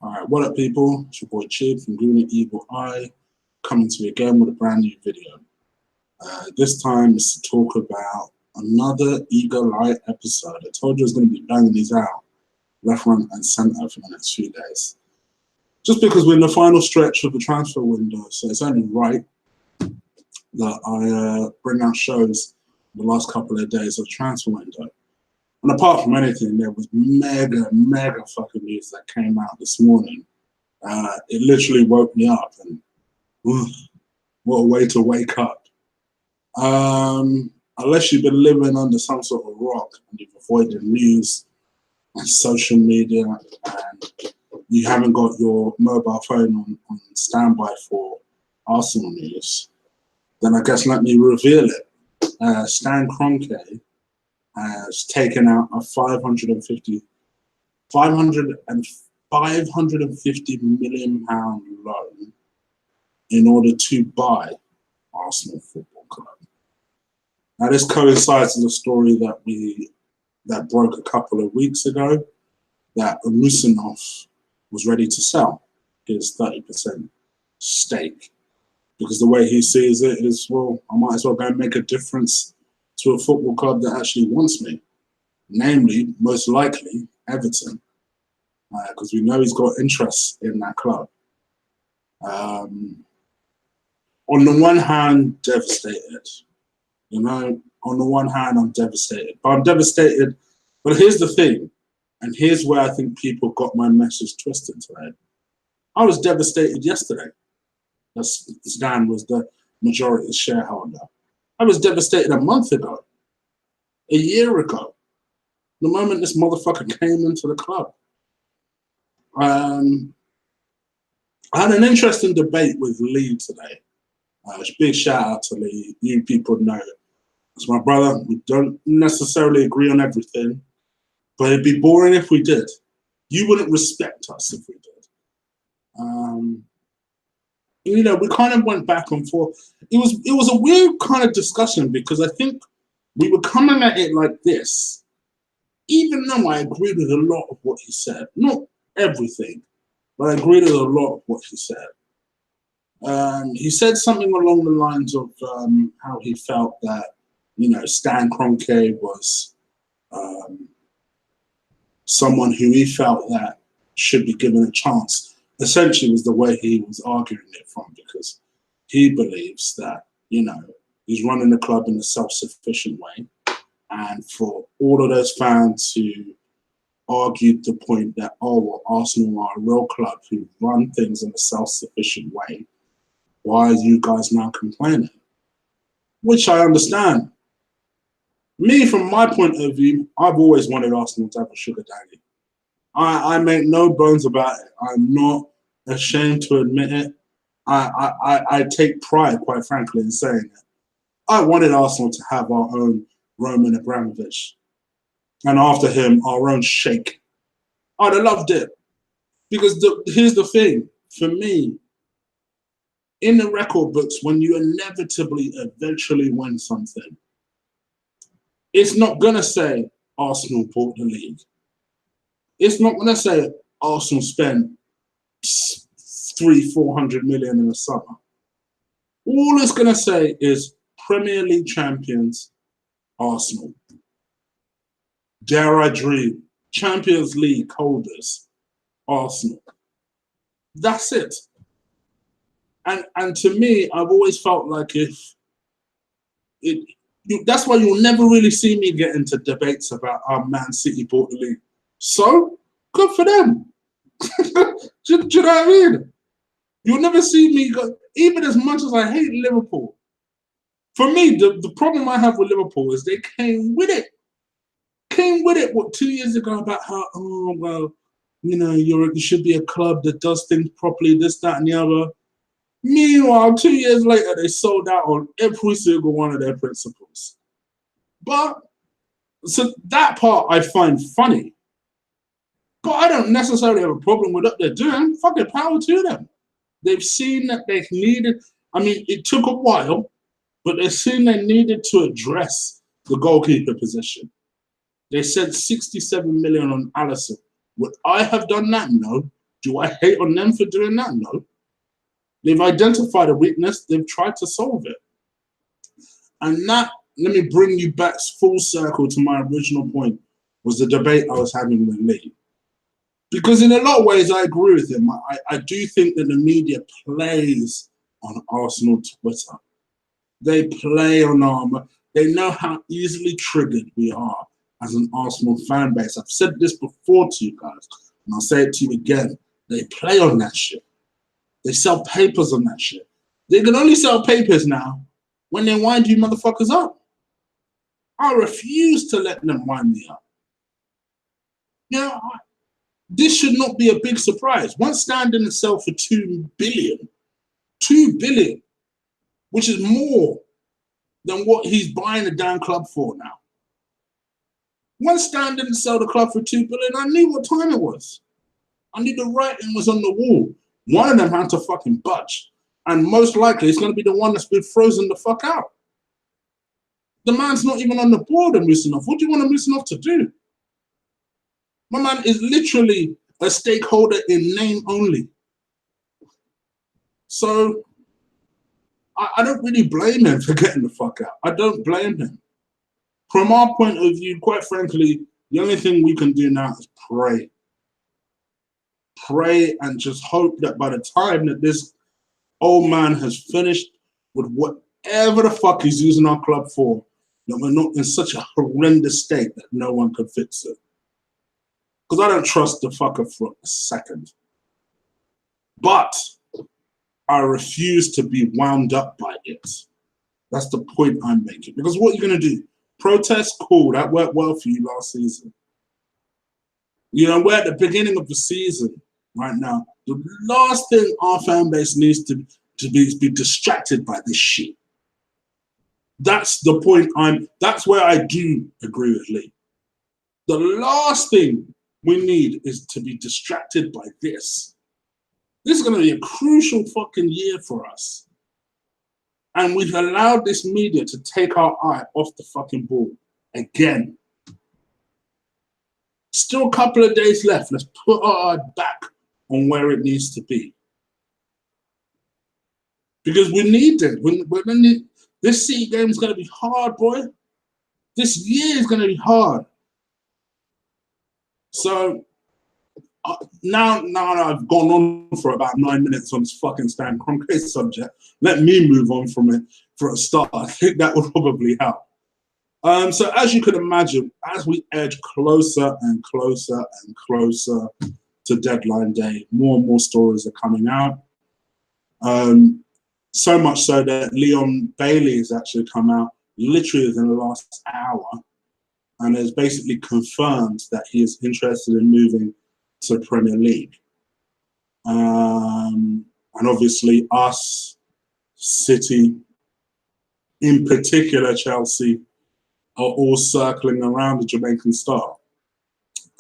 Alright, what up people? It's your boy Chib from Green Eagle Eye, coming to you again with a brand new video. This time is to talk about another Eagle Eye episode. I told you I was going to be banging these out left, right and centre for the next few days. Just because we're in the final stretch of the transfer window, so it's only right that I bring out shows the last couple of days of the transfer window. And apart from anything, there was mega fucking news that came out this morning. It literally woke me up, and what a way to wake up. Unless you've been living under some sort of rock and you've avoided news and social media and you haven't got your mobile phone on standby for Arsenal news, then I guess let me reveal it. Stan Kroenke has taken out a 550 million pound loan in order to buy Arsenal Football Club. Now this coincides with a story that broke a couple of weeks ago, that Musinov was ready to sell his 30% stake, because the way he sees it is, well, I might as well go and make a difference to a football club that actually wants me, namely, most likely, Everton, because we know he's got interest in that club. On the one hand, devastated. You know, on the one hand, I'm devastated. But I'm devastated. But here's the thing, and here's where I think people got my message twisted today. I was devastated yesterday. Stan was the majority shareholder. I was devastated a month ago, a year ago, the moment this motherfucker came into the club. I had an interesting debate with Lee today. Big shout out to Lee. You people know it's my brother. We don't necessarily agree on everything, but it'd be boring if we did. You wouldn't respect us if we did. You know, we kind of went back and forth. It was a weird kind of discussion, because I think we were coming at it like this, even though I agreed with a lot of what he said. Not everything, but I agreed with a lot of what he said. He said something along the lines of how he felt that, you know, Stan Kroenke was someone who he felt that should be given a chance. Essentially was the way he was arguing it from, because he believes that, you know, he's running the club in a self-sufficient way. And for all of those fans who argued the point that, oh, well, Arsenal are a real club who run things in a self-sufficient way, why are you guys now complaining? Which I understand. Me, from my point of view, I've always wanted Arsenal to have a sugar daddy. I make no bones about it. I'm not ashamed to admit it. I take pride, quite frankly, in saying it. I wanted Arsenal to have our own Roman Abramovich, and after him, our own Sheikh. I'd have loved it. Because here's the thing, for me, in the record books, when you inevitably, eventually win something, it's not going to say Arsenal bought the league. It's not going to say Arsenal spent 300-400 million in the summer. All it's going to say is Premier League champions, Arsenal. Dare I dream, Champions League holders, Arsenal. That's it. And to me, I've always felt like that's why you'll never really see me get into debates about how Man City bought the league. So, good for them. do you know what I mean? You'll never see me go, even as much as I hate Liverpool. For me, the problem I have with Liverpool is they came with it. What, 2 years ago, about how, oh, well, you know, you should be a club that does things properly, this, that, and the other. Meanwhile, 2 years later, they sold out on every single one of their principles. But, so that part I find funny. But I don't necessarily have a problem with what they're doing. Fucking power to them. They've seen that they needed, I mean, it took a while, but they've seen they needed to address the goalkeeper position. They said 67 million on Alisson. Would I have done that? No. Do I hate on them for doing that? No. They've identified a weakness. They've tried to solve it. And that, let me bring you back full circle to my original point, was the debate I was having with Lee. Because in a lot of ways, I agree with him. I do think that the media plays on Arsenal Twitter. They play on our... They know how easily triggered we are as an Arsenal fan base. I've said this before to you guys, and I'll say it to you again. They play on that shit. They sell papers on that shit. They can only sell papers now when they wind you motherfuckers up. I refuse to let them wind me up. You know, this should not be a big surprise. One stand in itself for 2 billion. 2 billion, which is more than what he's buying the damn club for now. One stand didn't sell the club for 2 billion. I knew what time it was. I knew the writing was on the wall. One of them had to fucking budge. And most likely it's going to be the one that's been frozen the fuck out. The man's not even on the board of Musonov. What do you want Musonov to do? My man is literally a stakeholder in name only. So I don't really blame him for getting the fuck out. I don't blame him. From our point of view, quite frankly, the only thing we can do now is pray. Pray and just hope that by the time that this old man has finished with whatever the fuck he's using our club for, that we're not in such a horrendous state that no one can fix it. Because I don't trust the fucker for a second. But I refuse to be wound up by it. That's the point I'm making. Because what are you going to do? Protest? Cool. That worked well for you last season. You know, we're at the beginning of the season right now. The last thing our fan base needs to be distracted by this shit. That's the point that's where I do agree with Lee. The last thing we need is to be distracted by this. This is going to be a crucial fucking year for us. And we've allowed this media to take our eye off the fucking ball again. Still a couple of days left. Let's put our eye back on where it needs to be. Because we need it. We're gonna need, this City game is going to be hard, boy. This year is going to be hard. So now I've gone on for about 9 minutes on this fucking Stan Kroenke subject. Let me move on from it for a start. I think that would probably help. So as you can imagine, as we edge closer and closer and closer to deadline day, more and more stories are coming out. So much so that Leon Bailey has actually come out literally within the last hour and has basically confirmed that he is interested in moving to Premier League. And obviously us, City, in particular Chelsea, are all circling around the Jamaican star.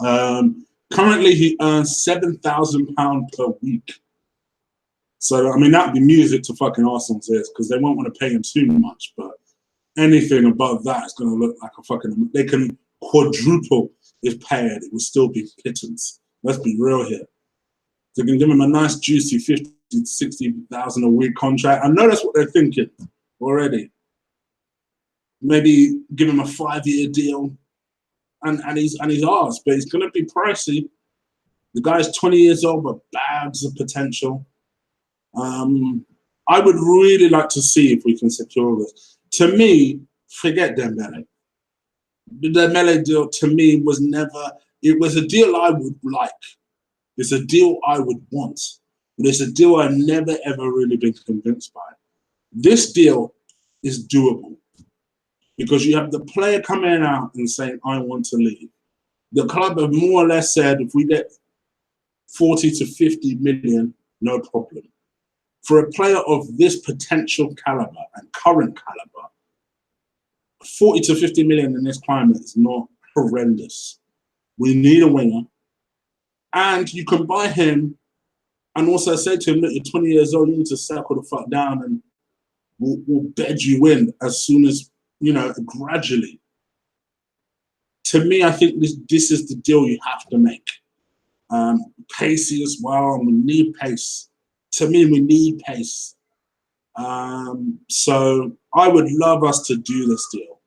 Currently he earns £7,000 per week. So, I mean, that'd be music to fucking Arsenal's ears because they won't want to pay him too much, but anything above that is going to look like a fucking... They can quadruple his pay and it will still be pittance. Let's be real here. They can give him a nice, juicy 50 to 60,000 a week contract. I know that's what they're thinking already. Maybe give him a 5-year deal and he's ours, but it's going to be pricey. The guy's 20 years old, but bags of potential. I would really like to see if we can secure this. To me, forget Dembele. The Dembele deal to me was never, it was a deal I would like. It's a deal I would want, but it's a deal I've never ever really been convinced by. This deal is doable because you have the player coming out and saying, I want to leave. The club have more or less said, if we get 40 to 50 million, no problem. For a player of this potential caliber and current caliber, 40 to 50 million in this climate is not horrendous. We need a winger. And you can buy him and also say to him, look, you're 20 years old, you need to settle the fuck down and we'll bed you in as soon as, you know, gradually. To me, I think this is the deal you have to make. pacey as well, and we need pace. To me, we need pace. So I would love us to do this deal.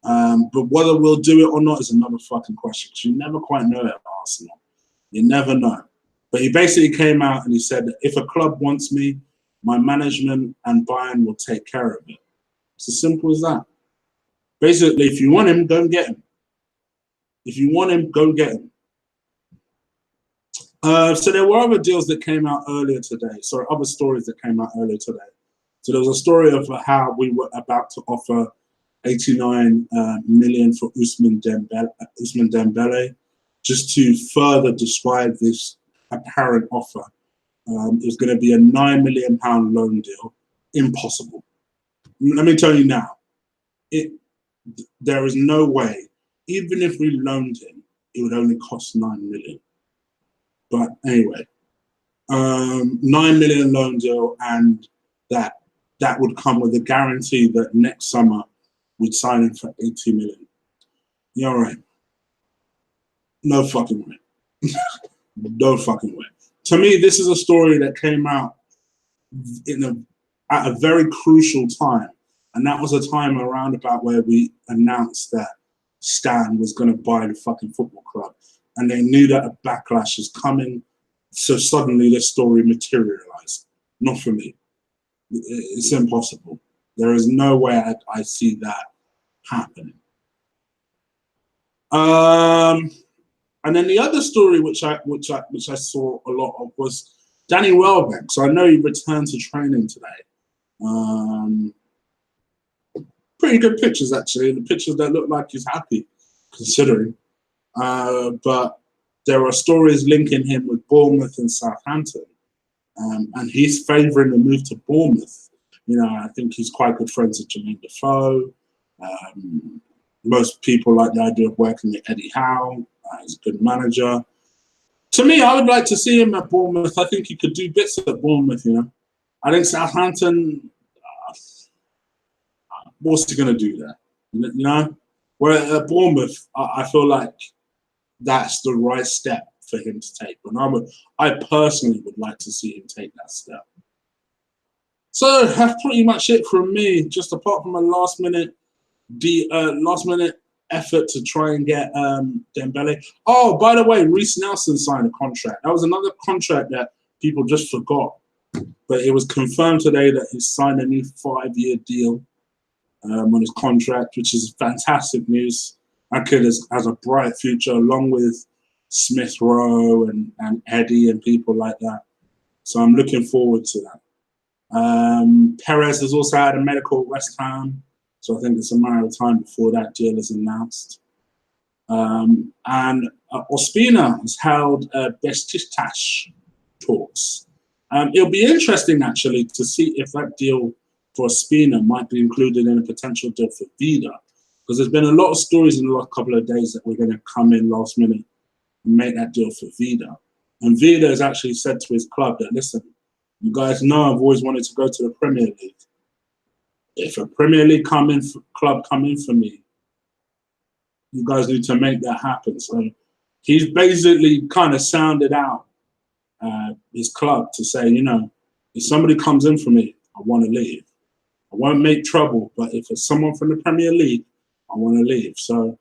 But whether we'll do it or not is another fucking question, because you never quite know at Arsenal. You never know. But he basically came out and he said that if a club wants me, my management and Bayern will take care of it. It's as simple as that. Basically, if you want him, go and get him. If you want him, go and get him. So there were other deals that came out earlier today. Sorry, other stories that came out earlier today. So there was a story of how we were about to offer 89 million for Ousmane Dembele. Just to further describe this apparent offer, it was going to be a £9 million loan deal. Impossible. Let me tell you now, there is no way, even if we loaned him, it would only cost 9 million. But anyway, 9 million loan deal, and that would come with a guarantee that next summer we'd sign him for 80 million. You're all right. No fucking way. No fucking way. To me, this is a story that came out at a very crucial time. And that was a time around about where we announced that Stan was going to buy the fucking football club. And they knew that a backlash was coming. So suddenly this story materialized. Not for me. It's impossible. There is no way I see that happening. And then the other story which I saw a lot of was Danny Welbeck. So I know he returned to training today. Pretty good pictures, actually. The pictures that look like he's happy, considering. But there are stories linking him with Bournemouth and Southampton. And he's favouring the move to Bournemouth. You know, I think he's quite good friends with Jermaine Defoe. Most people like the idea of working with Eddie Howe. He's a good manager. To me, I would like to see him at Bournemouth. I think he could do bits at Bournemouth, you know. I think Southampton, what's he going to do there? You know? Where at Bournemouth, I feel like that's the right step for him to take. And I personally would like to see him take that step. So that's pretty much it from me, just apart from a last minute effort to try and get Dembele. Oh, by the way, Reece Nelson signed a contract. That was another contract that people just forgot. But it was confirmed today that he signed a new 5-year deal on his contract, which is fantastic news. That kid has a bright future, along with Smith Rowe and Eddie and people like that. So I'm looking forward to that. Perez has also had a medical at West Ham. So I think it's a matter of time before that deal is announced. And Ospina has held Besiktas talks. It'll be interesting, actually, to see if that deal for Ospina might be included in a potential deal for Vida. Because there's been a lot of stories in the last couple of days that we're going to come in last minute and make that deal for Vida. And Vida has actually said to his club that, listen, you guys know I've always wanted to go to the Premier League. If a Premier League club come in for me, you guys need to make that happen. So he's basically kind of sounded out his club to say, you know, if somebody comes in for me, I want to leave. I won't make trouble, but if it's someone from the Premier League, I want to leave. So,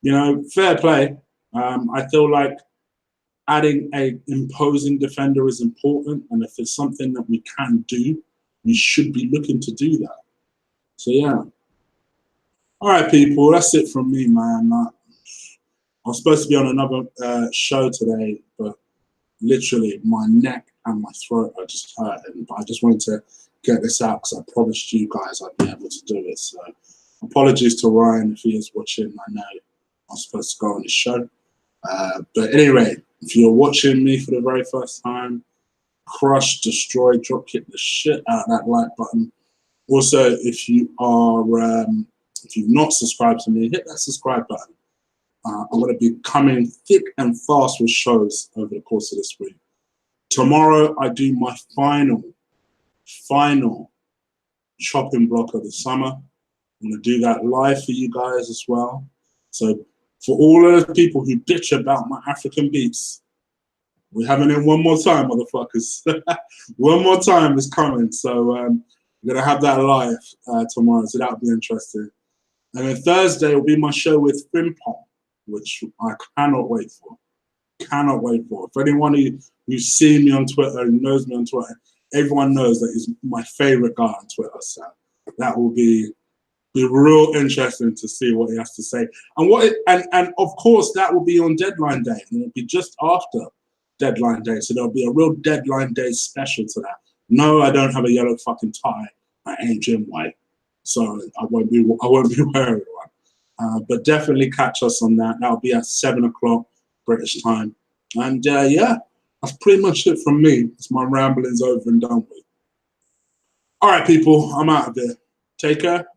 you know, fair play. I feel like adding an imposing defender is important, and if it's something that we can do, we should be looking to do that. So, yeah. All right, people, that's it from me, man. I was supposed to be on another show today, but literally my neck and my throat are just hurting. But I just wanted to get this out because I promised you guys I'd be able to do it. So apologies to Ryan if he is watching. I know I'm supposed to go on the show. But anyway, if you're watching me for the very first time, crush, destroy, drop kick the shit out of that like button. Also, if you are, if you've not subscribed to me, hit that subscribe button. I'm going to be coming thick and fast with shows over the course of this week. Tomorrow, I do my final chopping block of the summer. I'm going to do that live for you guys as well. So for all of those people who bitch about my African beats, We're having it one more time, motherfuckers. One more time is coming. So we're gonna have that live tomorrow. So that'll be interesting. And then Thursday will be my show with Frimpong, which I cannot wait for. Cannot wait for. For anyone who's seen me on Twitter, who knows me on Twitter, everyone knows that he's my favorite guy on Twitter. So that will be real interesting to see what he has to say. And of course that will be on deadline day, and it'll be just after deadline day. So there'll be a real deadline day special to that. No, I don't have a yellow fucking tie. I ain't Jim White, so I won't be wearing one. But definitely catch us on that. That'll be at 7 o'clock British time. And yeah, that's pretty much it from me. It's my ramblings over and done with. All right, people, I'm out of here. Take care.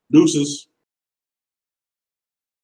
Deuces.